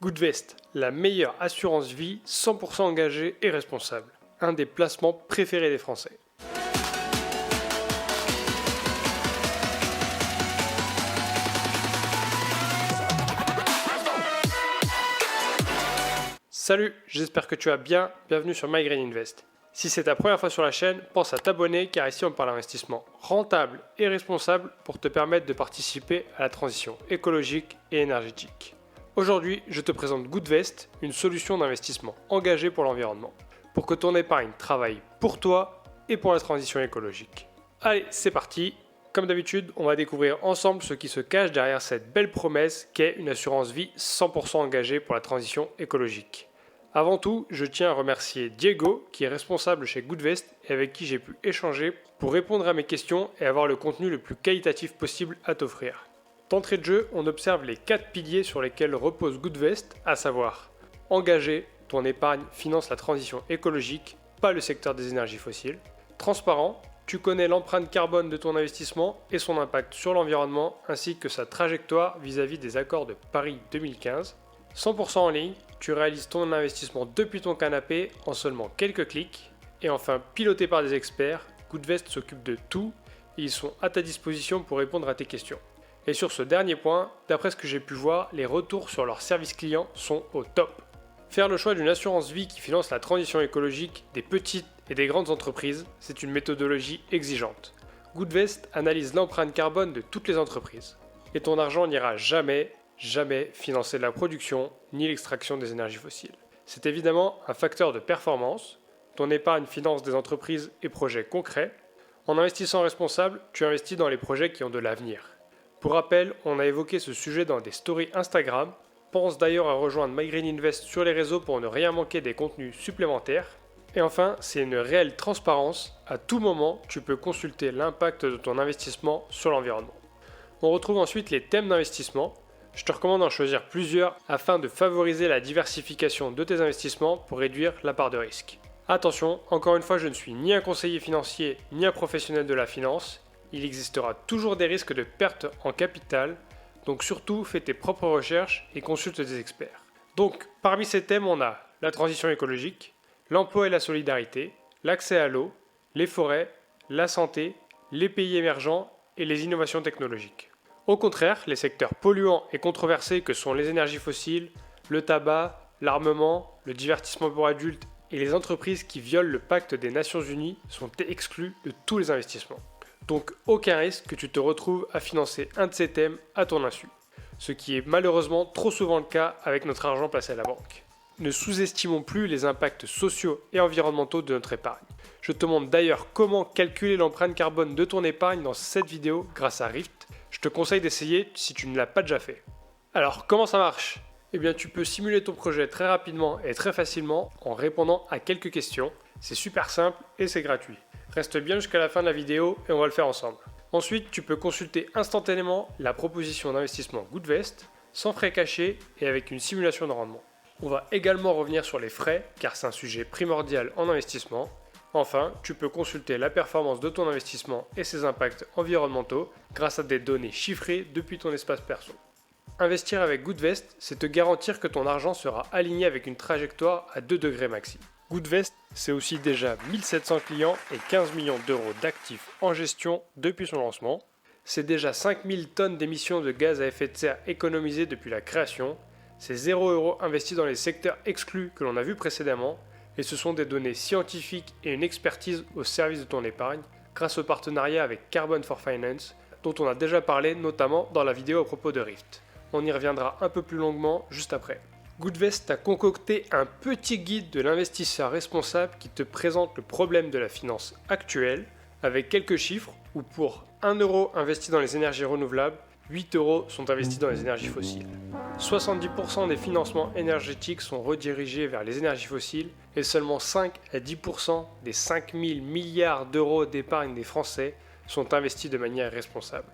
Goodvest, la meilleure assurance vie 100% engagée et responsable. Un des placements préférés des Français. Salut, j'espère que tu vas bien, bienvenue sur My Green Invest. Si c'est ta première fois sur la chaîne, pense à t'abonner car ici on parle d'investissement rentable et responsable pour te permettre de participer à la transition écologique et énergétique. Aujourd'hui, je te présente Goodvest, une solution d'investissement engagée pour l'environnement, pour que ton épargne travaille pour toi et pour la transition écologique. Allez, c'est parti. Comme d'habitude, on va découvrir ensemble ce qui se cache derrière cette belle promesse qu'est une assurance vie 100% engagée pour la transition écologique. Avant tout, je tiens à remercier Diego, qui est responsable chez Goodvest et avec qui j'ai pu échanger pour répondre à mes questions et avoir le contenu le plus qualitatif possible à t'offrir. D'entrée de jeu, on observe les 4 piliers sur lesquels repose Goodvest, à savoir engagé, ton épargne finance la transition écologique, pas le secteur des énergies fossiles. Transparent, tu connais l'empreinte carbone de ton investissement et son impact sur l'environnement ainsi que sa trajectoire vis-à-vis des accords de Paris 2015. 100% en ligne, tu réalises ton investissement depuis ton canapé en seulement quelques clics. Et enfin, piloté par des experts, Goodvest s'occupe de tout et ils sont à ta disposition pour répondre à tes questions. Et sur ce dernier point, d'après ce que j'ai pu voir, les retours sur leur service client sont au top. Faire le choix d'une assurance vie qui finance la transition écologique des petites et des grandes entreprises, c'est une méthodologie exigeante. Goodvest analyse l'empreinte carbone de toutes les entreprises. Et ton argent n'ira jamais financer la production ni l'extraction des énergies fossiles. C'est évidemment un facteur de performance. Ton épargne finance des entreprises et projets concrets. En investissant responsable, tu investis dans les projets qui ont de l'avenir. Pour rappel, on a évoqué ce sujet dans des stories Instagram. Pense d'ailleurs à rejoindre My Green Invest sur les réseaux pour ne rien manquer des contenus supplémentaires. Et enfin, c'est une réelle transparence. À tout moment, tu peux consulter l'impact de ton investissement sur l'environnement. On retrouve ensuite les thèmes d'investissement. Je te recommande d'en choisir plusieurs afin de favoriser la diversification de tes investissements pour réduire la part de risque. Attention, encore une fois, je ne suis ni un conseiller financier ni un professionnel de la finance. Il existera toujours des risques de perte en capital, donc surtout fais tes propres recherches et consulte des experts. Donc, parmi ces thèmes, on a la transition écologique, l'emploi et la solidarité, l'accès à l'eau, les forêts, la santé, les pays émergents et les innovations technologiques. Au contraire, les secteurs polluants et controversés que sont les énergies fossiles, le tabac, l'armement, le divertissement pour adultes et les entreprises qui violent le pacte des Nations Unies sont exclus de tous les investissements. Donc aucun risque que tu te retrouves à financer un de ces thèmes à ton insu, ce qui est malheureusement trop souvent le cas avec notre argent placé à la banque. Ne sous-estimons plus les impacts sociaux et environnementaux de notre épargne. Je te montre d'ailleurs comment calculer l'empreinte carbone de ton épargne dans cette vidéo grâce à Rift. Je te conseille d'essayer si tu ne l'as pas déjà fait. Alors comment ça marche ? Eh bien tu peux simuler ton projet très rapidement et très facilement en répondant à quelques questions. C'est super simple et c'est gratuit. Reste bien jusqu'à la fin de la vidéo et on va le faire ensemble. Ensuite, tu peux consulter instantanément la proposition d'investissement Goodvest sans frais cachés et avec une simulation de rendement. On va également revenir sur les frais car c'est un sujet primordial en investissement. Enfin, tu peux consulter la performance de ton investissement et ses impacts environnementaux grâce à des données chiffrées depuis ton espace perso. Investir avec Goodvest, c'est te garantir que ton argent sera aligné avec une trajectoire à 2 degrés maxi. Goodvest, c'est aussi déjà 1700 clients et 15 millions d'euros d'actifs en gestion depuis son lancement. C'est déjà 5000 tonnes d'émissions de gaz à effet de serre économisées depuis la création. C'est 0 € investi dans les secteurs exclus que l'on a vus précédemment. Et ce sont des données scientifiques et une expertise au service de ton épargne grâce au partenariat avec Carbon for Finance dont on a déjà parlé notamment dans la vidéo à propos de Rift. On y reviendra un peu plus longuement juste après. Goodvest a concocté un petit guide de l'investisseur responsable qui te présente le problème de la finance actuelle avec quelques chiffres où pour 1 € investi dans les énergies renouvelables, 8 € sont investis dans les énergies fossiles. 70% des financements énergétiques sont redirigés vers les énergies fossiles et seulement 5 à 10% des 5000 milliards d'euros d'épargne des Français sont investis de manière responsable.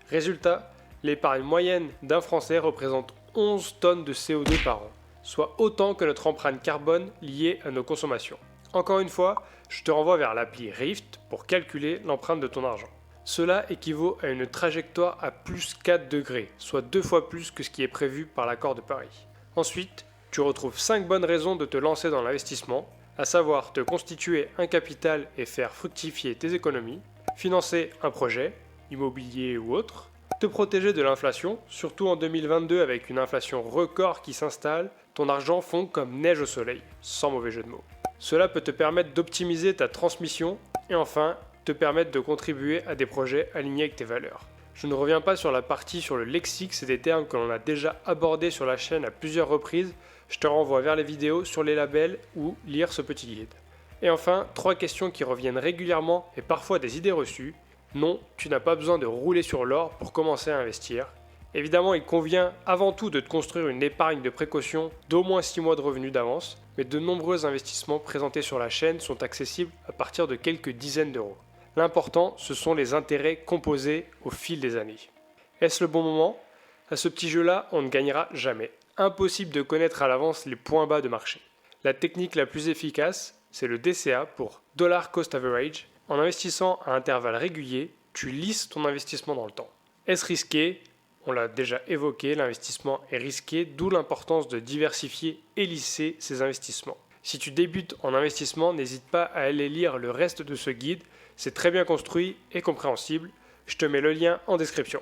Résultat, l'épargne moyenne d'un Français représente 11 tonnes de CO2 par an, soit autant que notre empreinte carbone liée à nos consommations. Encore une fois, je te renvoie vers l'appli Rift pour calculer l'empreinte de ton argent. Cela équivaut à une trajectoire à plus 4 degrés, soit 2 fois plus que ce qui est prévu par l'accord de Paris. Ensuite, tu retrouves 5 bonnes raisons de te lancer dans l'investissement, à savoir te constituer un capital et faire fructifier tes économies, financer un projet, immobilier ou autre, te protéger de l'inflation, surtout en 2022 avec une inflation record qui s'installe, ton argent fond comme neige au soleil, sans mauvais jeu de mots. Cela peut te permettre d'optimiser ta transmission et enfin te permettre de contribuer à des projets alignés avec tes valeurs. Je ne reviens pas sur la partie sur le lexique, c'est des termes que l'on a déjà abordés sur la chaîne à plusieurs reprises. Je te renvoie vers les vidéos sur les labels ou lire ce petit guide. Et enfin, 3 questions qui reviennent régulièrement et parfois des idées reçues. Non, tu n'as pas besoin de rouler sur l'or pour commencer à investir. Évidemment, il convient avant tout de te construire une épargne de précaution d'au moins 6 mois de revenus d'avance, mais de nombreux investissements présentés sur la chaîne sont accessibles à partir de quelques dizaines d'euros. L'important, ce sont les intérêts composés au fil des années. Est-ce le bon moment ? À ce petit jeu-là, on ne gagnera jamais. Impossible de connaître à l'avance les points bas de marché. La technique la plus efficace, c'est le DCA pour Dollar Cost Average. En investissant à intervalles réguliers, tu lisses ton investissement dans le temps. Est-ce risqué ? On l'a déjà évoqué, l'investissement est risqué, d'où l'importance de diversifier et lisser ses investissements. Si tu débutes en investissement, n'hésite pas à aller lire le reste de ce guide, c'est très bien construit et compréhensible. Je te mets le lien en description.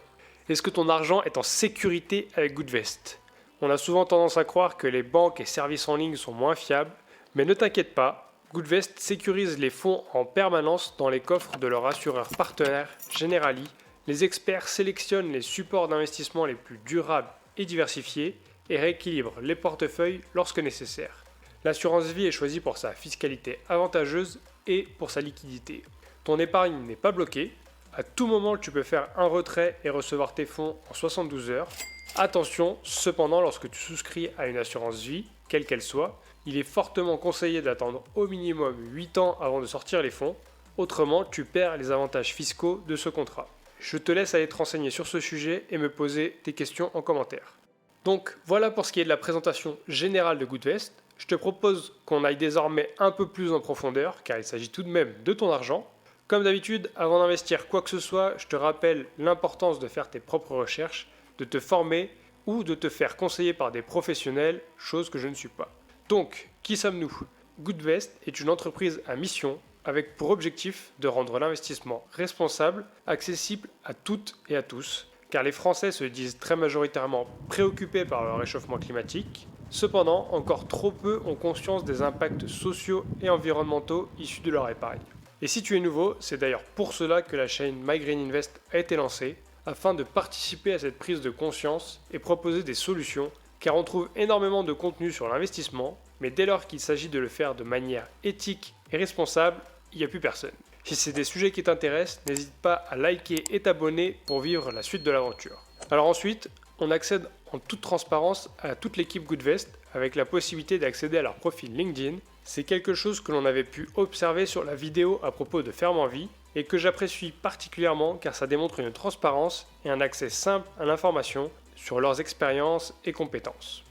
Est-ce que ton argent est en sécurité avec Goodvest ? On a souvent tendance à croire que les banques et services en ligne sont moins fiables, mais ne t'inquiète pas, Goodvest sécurise les fonds en permanence dans les coffres de leur assureur partenaire Generali. Les experts sélectionnent les supports d'investissement les plus durables et diversifiés et rééquilibrent les portefeuilles lorsque nécessaire. L'assurance vie est choisie pour sa fiscalité avantageuse et pour sa liquidité. Ton épargne n'est pas bloquée. À tout moment, tu peux faire un retrait et recevoir tes fonds en 72 heures. Attention, cependant, lorsque tu souscris à une assurance vie, quelle qu'elle soit, il est fortement conseillé d'attendre au minimum 8 ans avant de sortir les fonds. Autrement, tu perds les avantages fiscaux de ce contrat. Je te laisse aller te renseigner sur ce sujet et me poser tes questions en commentaire. Donc voilà pour ce qui est de la présentation générale de Goodvest. Je te propose qu'on aille désormais un peu plus en profondeur car il s'agit tout de même de ton argent. Comme d'habitude, avant d'investir quoi que ce soit, je te rappelle l'importance de faire tes propres recherches, de te former ou de te faire conseiller par des professionnels, chose que je ne suis pas. Donc, qui sommes-nous ? Goodvest est une entreprise à mission avec pour objectif de rendre l'investissement responsable, accessible à toutes et à tous, car les Français se disent très majoritairement préoccupés par le réchauffement climatique. Cependant, encore trop peu ont conscience des impacts sociaux et environnementaux issus de leur épargne. Et si tu es nouveau, c'est d'ailleurs pour cela que la chaîne My Green Invest a été lancée, afin de participer à cette prise de conscience et proposer des solutions, car on trouve énormément de contenu sur l'investissement, mais dès lors qu'il s'agit de le faire de manière éthique et responsable, il n'y a plus personne. Si c'est des sujets qui t'intéressent, n'hésite pas à liker et t'abonner pour vivre la suite de l'aventure. Alors ensuite, on accède en toute transparence à toute l'équipe Goodvest avec la possibilité d'accéder à leur profil LinkedIn. C'est quelque chose que l'on avait pu observer sur la vidéo à propos de Ferme en Vie et que j'apprécie particulièrement car ça démontre une transparence et un accès simple à l'information sur leurs expériences et compétences.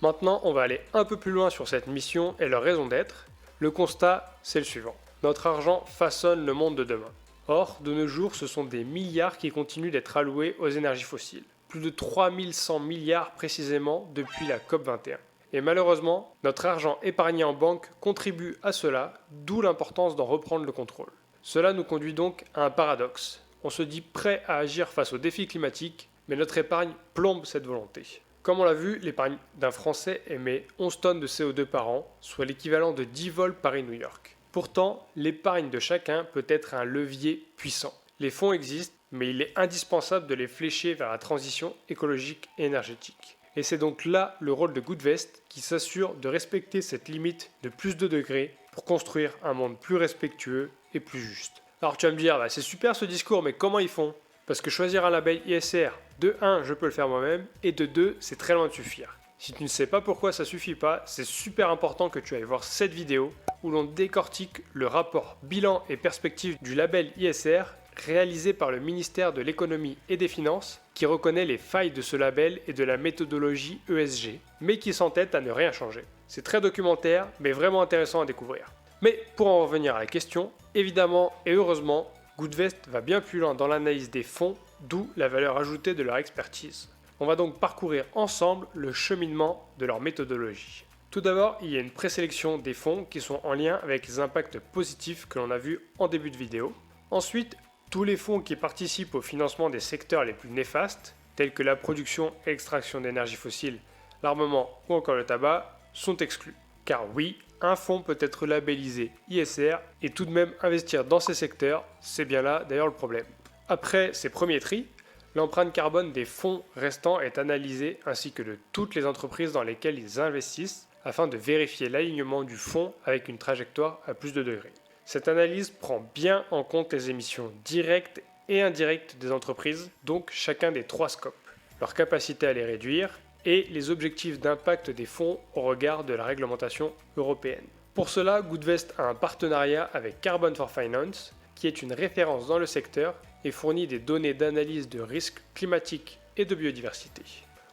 Maintenant, on va aller un peu plus loin sur cette mission et leur raison d'être. Le constat, c'est le suivant. Notre argent façonne le monde de demain. Or, de nos jours, ce sont des milliards qui continuent d'être alloués aux énergies fossiles. Plus de 3100 milliards précisément depuis la COP21. Et malheureusement, notre argent épargné en banque contribue à cela, d'où l'importance d'en reprendre le contrôle. Cela nous conduit donc à un paradoxe. On se dit prêt à agir face aux défis climatiques, mais notre épargne plombe cette volonté. Comme on l'a vu, l'épargne d'un Français émet 11 tonnes de CO2 par an, soit l'équivalent de 10 vols Paris-New York. Pourtant, l'épargne de chacun peut être un levier puissant. Les fonds existent, mais il est indispensable de les flécher vers la transition écologique et énergétique. Et c'est donc là le rôle de Goodvest qui s'assure de respecter cette limite de plus de degrés pour construire un monde plus respectueux et plus juste. Alors tu vas me dire, c'est super ce discours, mais comment ils font ? Parce que choisir un label ISR, de 1, je peux le faire moi-même, et de 2, c'est très loin de suffire. Si tu ne sais pas pourquoi ça suffit pas, c'est super important que tu ailles voir cette vidéo où l'on décortique le rapport bilan et perspective du label ISR réalisé par le ministère de l'économie et des finances qui reconnaît les failles de ce label et de la méthodologie ESG, mais qui s'entête à ne rien changer. C'est très documentaire, mais vraiment intéressant à découvrir. Mais pour en revenir à la question, évidemment et heureusement, Goodvest va bien plus loin dans l'analyse des fonds, d'où la valeur ajoutée de leur expertise. On va donc parcourir ensemble le cheminement de leur méthodologie. Tout d'abord, il y a une présélection des fonds qui sont en lien avec les impacts positifs que l'on a vus en début de vidéo. Ensuite, tous les fonds qui participent au financement des secteurs les plus néfastes, tels que la production et l'extraction d'énergie fossile, l'armement ou encore le tabac, sont exclus. Car oui, un fonds peut être labellisé ISR et tout de même investir dans ces secteurs, c'est bien là d'ailleurs le problème. Après ces premiers tris, l'empreinte carbone des fonds restants est analysée ainsi que de toutes les entreprises dans lesquelles ils investissent afin de vérifier l'alignement du fonds avec une trajectoire à plus de degrés. Cette analyse prend bien en compte les émissions directes et indirectes des entreprises, donc chacun des 3 scopes, leur capacité à les réduire et les objectifs d'impact des fonds au regard de la réglementation européenne. Pour cela, Goodvest a un partenariat avec Carbon for Finance, qui est une référence dans le secteur et fournit des données d'analyse de risques climatiques et de biodiversité.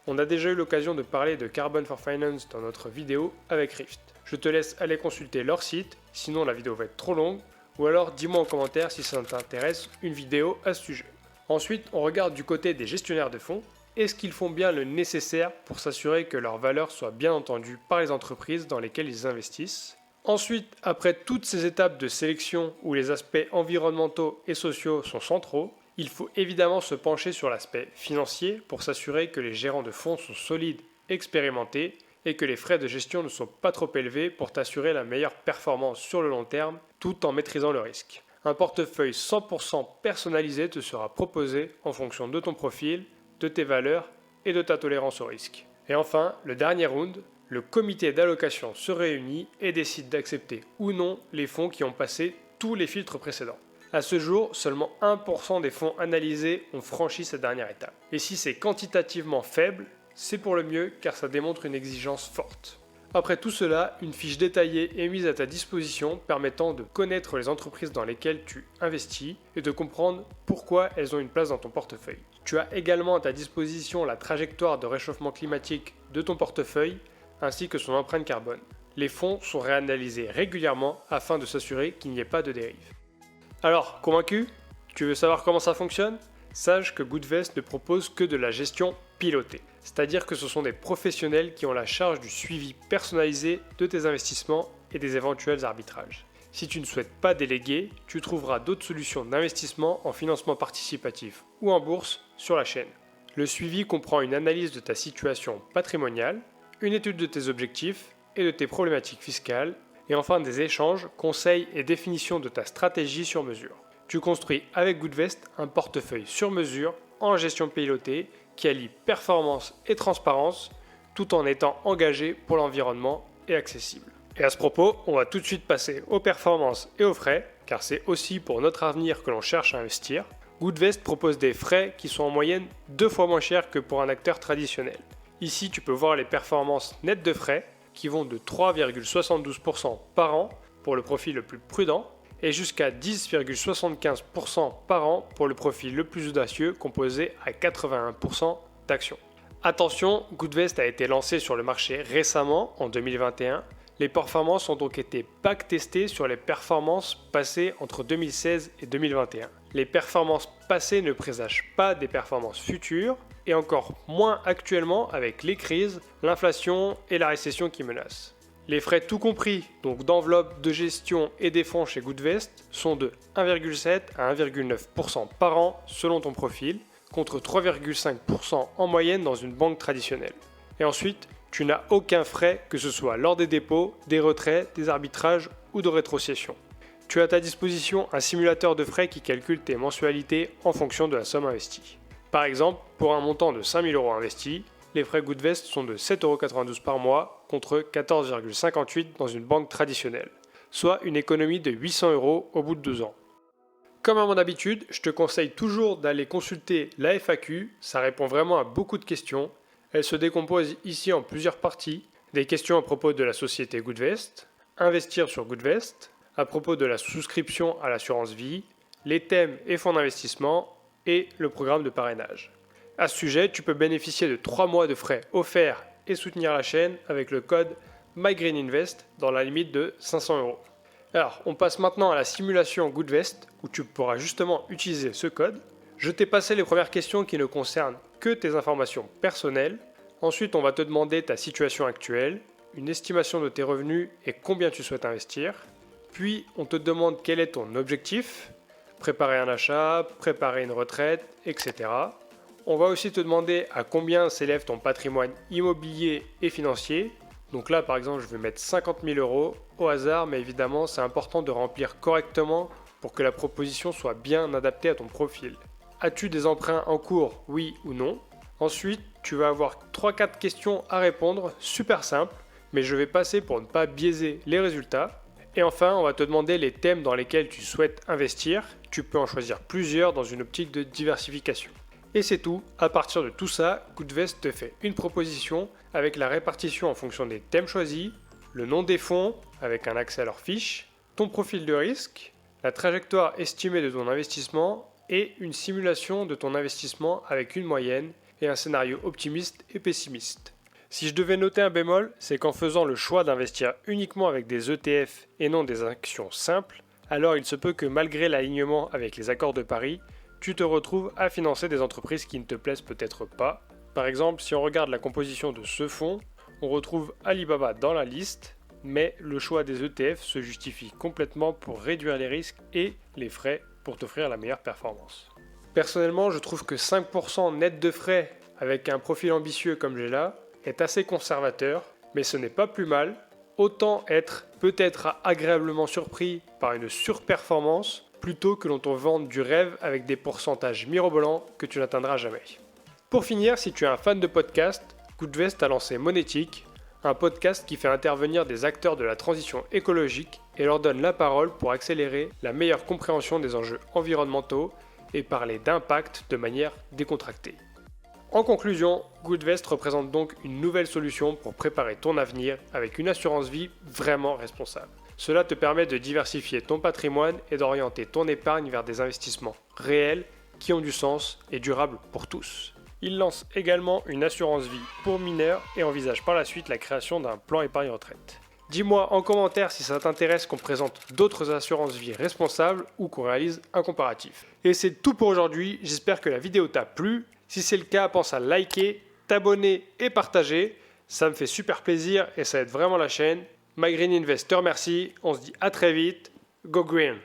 On a déjà eu l'occasion de parler de Carbon for Finance dans notre vidéo avec Rift. Je te laisse aller consulter leur site, sinon la vidéo va être trop longue, ou alors dis-moi en commentaire si ça t'intéresse une vidéo à ce sujet. Ensuite, on regarde du côté des gestionnaires de fonds. Est-ce qu'ils font bien le nécessaire pour s'assurer que leurs valeurs soient bien entendues par les entreprises dans lesquelles ils investissent? Ensuite, après toutes ces étapes de sélection où les aspects environnementaux et sociaux sont centraux, il faut évidemment se pencher sur l'aspect financier pour s'assurer que les gérants de fonds sont solides, expérimentés et que les frais de gestion ne sont pas trop élevés pour t'assurer la meilleure performance sur le long terme tout en maîtrisant le risque. Un portefeuille 100% personnalisé te sera proposé en fonction de ton profil, de tes valeurs et de ta tolérance au risque. Et enfin, le dernier round, le comité d'allocation se réunit et décide d'accepter ou non les fonds qui ont passé tous les filtres précédents. À ce jour, seulement 1% des fonds analysés ont franchi cette dernière étape. Et si c'est quantitativement faible, c'est pour le mieux car ça démontre une exigence forte. Après tout cela, une fiche détaillée est mise à ta disposition permettant de connaître les entreprises dans lesquelles tu investis et de comprendre pourquoi elles ont une place dans ton portefeuille. Tu as également à ta disposition la trajectoire de réchauffement climatique de ton portefeuille ainsi que son empreinte carbone. Les fonds sont réanalysés régulièrement afin de s'assurer qu'il n'y ait pas de dérive. Alors, convaincu? Tu veux savoir comment ça fonctionne? Sache que Goodvest ne propose que de la gestion pilotée, c'est-à-dire que ce sont des professionnels qui ont la charge du suivi personnalisé de tes investissements et des éventuels arbitrages. Si tu ne souhaites pas déléguer, tu trouveras d'autres solutions d'investissement en financement participatif ou en bourse sur la chaîne. Le suivi comprend une analyse de ta situation patrimoniale, une étude de tes objectifs et de tes problématiques fiscales, et enfin des échanges, conseils et définitions de ta stratégie sur mesure. Tu construis avec Goodvest un portefeuille sur mesure en gestion pilotée qui allie performance et transparence tout en étant engagé pour l'environnement et accessible. Et à ce propos, on va tout de suite passer aux performances et aux frais, car c'est aussi pour notre avenir que l'on cherche à investir. Goodvest propose des frais qui sont en moyenne 2 fois moins chers que pour un acteur traditionnel. Ici, tu peux voir les performances nettes de frais qui vont de 3,72% par an pour le profil le plus prudent et jusqu'à 10,75% par an pour le profil le plus audacieux composé à 81% d'actions. Attention, Goodvest a été lancé sur le marché récemment en 2021. Les performances ont donc été backtestées sur les performances passées entre 2016 et 2021. Les performances passées ne présagent pas des performances futures et encore moins actuellement avec les crises, l'inflation et la récession qui menacent. Les frais tout compris, donc d'enveloppe, de gestion et des fonds chez Goodvest, sont de 1,7 à 1,9% par an selon ton profil, contre 3,5% en moyenne dans une banque traditionnelle. Et ensuite, tu n'as aucun frais que ce soit lors des dépôts, des retraits, des arbitrages ou de rétrocession. Tu as à ta disposition un simulateur de frais qui calcule tes mensualités en fonction de la somme investie. Par exemple, pour un montant de 5 000 € investi, les frais Goodvest sont de 7,92 € par mois contre 14,58 € dans une banque traditionnelle, soit une économie de 800 € au bout de 2 ans. Comme à mon habitude, je te conseille toujours d'aller consulter la FAQ, ça répond vraiment à beaucoup de questions. Elle se décompose ici en plusieurs parties, des questions à propos de la société Goodvest, investir sur Goodvest, à propos de la souscription à l'assurance vie, les thèmes et fonds d'investissement et le programme de parrainage. À ce sujet, tu peux bénéficier de 3 mois de frais offerts et soutenir la chaîne avec le code MyGreenInvest dans la limite de 500 €. Alors, on passe maintenant à la simulation Goodvest où tu pourras justement utiliser ce code. Je t'ai passé les premières questions qui ne concernent que tes informations personnelles. Ensuite, on va te demander ta situation actuelle, une estimation de tes revenus et combien tu souhaites investir. Puis, on te demande quel est ton objectif, préparer un achat, préparer une retraite, etc. On va aussi te demander à combien s'élève ton patrimoine immobilier et financier. Donc là, par exemple, je vais mettre 50 000 euros au hasard, mais évidemment, c'est important de remplir correctement pour que la proposition soit bien adaptée à ton profil. As-tu des emprunts en cours, oui ou non? Ensuite, tu vas avoir 3-4 questions à répondre, super simple, mais je vais passer pour ne pas biaiser les résultats. Et enfin, on va te demander les thèmes dans lesquels tu souhaites investir. Tu peux en choisir plusieurs dans une optique de diversification. Et c'est tout, à partir de tout ça, Goodvest te fait une proposition avec la répartition en fonction des thèmes choisis, le nom des fonds avec un accès à leurs fiches, ton profil de risque, la trajectoire estimée de ton investissement et une simulation de ton investissement avec une moyenne et un scénario optimiste et pessimiste. Si je devais noter un bémol, c'est qu'en faisant le choix d'investir uniquement avec des ETF et non des actions simples, alors il se peut que malgré l'alignement avec les accords de Paris, tu te retrouves à financer des entreprises qui ne te plaisent peut-être pas. Par exemple, si on regarde la composition de ce fonds, on retrouve Alibaba dans la liste, mais le choix des ETF se justifie complètement pour réduire les risques et les frais pour t'offrir la meilleure performance. Personnellement, je trouve que 5% net de frais avec un profil ambitieux comme j'ai là est assez conservateur, mais ce n'est pas plus mal. Autant être peut-être agréablement surpris par une surperformance plutôt que l'on te vende du rêve avec des pourcentages mirobolants que tu n'atteindras jamais. Pour finir, si tu es un fan de podcast, Goodvest a lancé Monétique, un podcast qui fait intervenir des acteurs de la transition écologique et leur donne la parole pour accélérer la meilleure compréhension des enjeux environnementaux et parler d'impact de manière décontractée. En conclusion, Goodvest représente donc une nouvelle solution pour préparer ton avenir avec une assurance vie vraiment responsable. Cela te permet de diversifier ton patrimoine et d'orienter ton épargne vers des investissements réels qui ont du sens et durables pour tous. Il lance également une assurance vie pour mineurs et envisage par la suite la création d'un plan épargne retraite. Dis-moi en commentaire si ça t'intéresse qu'on présente d'autres assurances vie responsables ou qu'on réalise un comparatif. Et c'est tout pour aujourd'hui, j'espère que la vidéo t'a plu. Si c'est le cas, pense à liker, t'abonner et partager. Ça me fait super plaisir et ça aide vraiment la chaîne. My Green Invest te remercie. On se dit à très vite. Go Green!